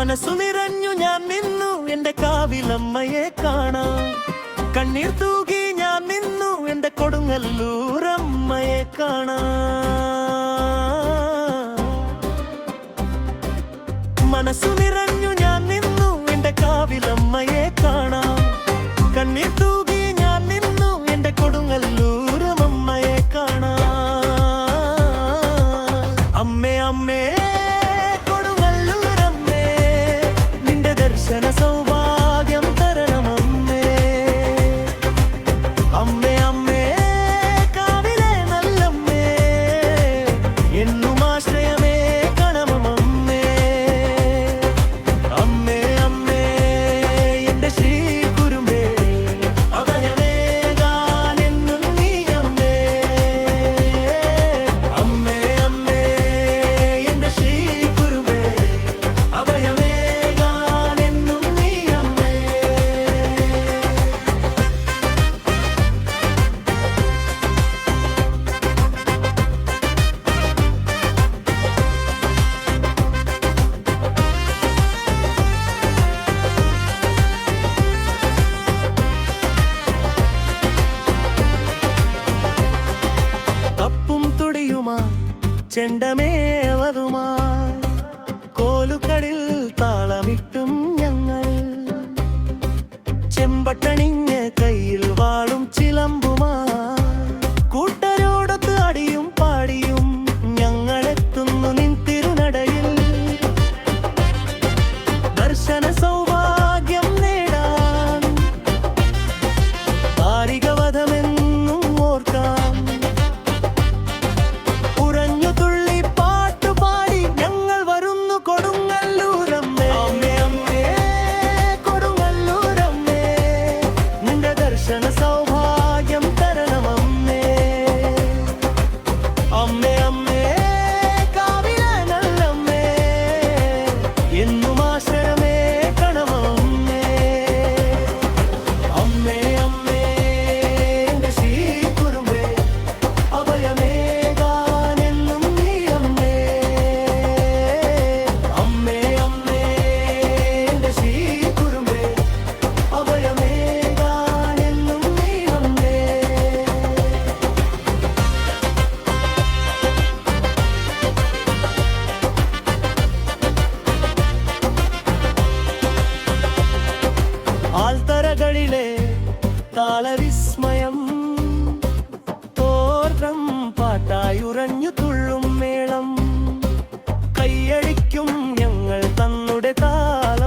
മനസ്സു നിറഞ്ഞു ഞാൻ നിന്നു എന്റെ കാവിലമ്മയെ കാണാൻ. കണ്ണീർ തൂകി ഞാൻ നിന്നു എന്റെ കൊടുങ്ങല്ലൂരമ്മയെ കാണാൻ. മനസ്സു നിറഞ്ഞു ഞാൻ നിന്നു എന്റെ കാവിലമ്മയെ കാണാൻ. കണ്ണീർ തൂകി ഞാൻ നിന്നു എന്റെ കൊടുങ്ങല്ലൂരമ്മയെ കാണാൻ. അമ്മേ അമ്മേ കൊടുങ്ങല്ലൂരമ്മേ, നിന്റെ ദർശന സൗഭാഗ്യം തരണമമ്മേ. അമ്മേ അമ്മേ കാവിലെ നല്ലമ്മേ, എന്നും ആശ്രയമേ കണമമ്മേ. അമ്മേ അമ്മേ എന്റെ ശ്രീ കുരുമ്പേ, അഭയമേകാനെന്നും നീ അമ്മേ. അമ്മേ അമ്മേ എന്റെ ശ്രീ കുരുമ്പേ, അഭയമേകാനെന്നും നീ അമ്മേ. തപ്പും തുടിയുമാ ചെണ്ടമേവതുമായി കോലുകളിൽ താളമിട്ടും ഞങ്ങൾ. ചെമ്പട്ടണിഞ്ഞ് കയ്യിൽ വാളും ചിലമ്പുമായി കൂട്ടരോടൊത്ത് അടിയും പാടിയും ഞങ്ങളെത്തുന്നു നിൻ തിരുനടയിൽ. ദർശന സൗഭാഗ്യം നേടാൻ താരികവധമെന്നും ഓർക്കാം. ഉറഞ്ഞു തുള്ളി പാട്ടുപാടി ഞങ്ങൾ വരുന്നു കൊടുങ്ങല്ലൂരമ്മേ. അമ്മേ അമ്മേ കൊടുങ്ങല്ലൂരമ്മേ, നിന്റെ ദർശന സൗഭാഗ്യം തരണമമ്മേ. അമ്മേ അമ്മേ കാവിലെ നല്ലമ്മേ, എന്നും ആശ്രയമേ കണമമ്മേ. അമ്മേ അമ്മേ എന്റെ ശ്രീ കുരുമ്പേ, അഭയമേകാനെന്നും നീ അമ്മേ. അമ്മേ അമ്മേ എന്റെ ശ്രീ കുരുമ്പേ, അഭയമേകാനെന്നും നീ അമ്മേ. ആൽത്തറകളിലെ താളവിസ്മയം, തോർണം പാട്ടായുറഞ്ഞു തുള്ളും മേളം. കൈയടിക്കും ഞങ്ങൾ തന്നുടെ താള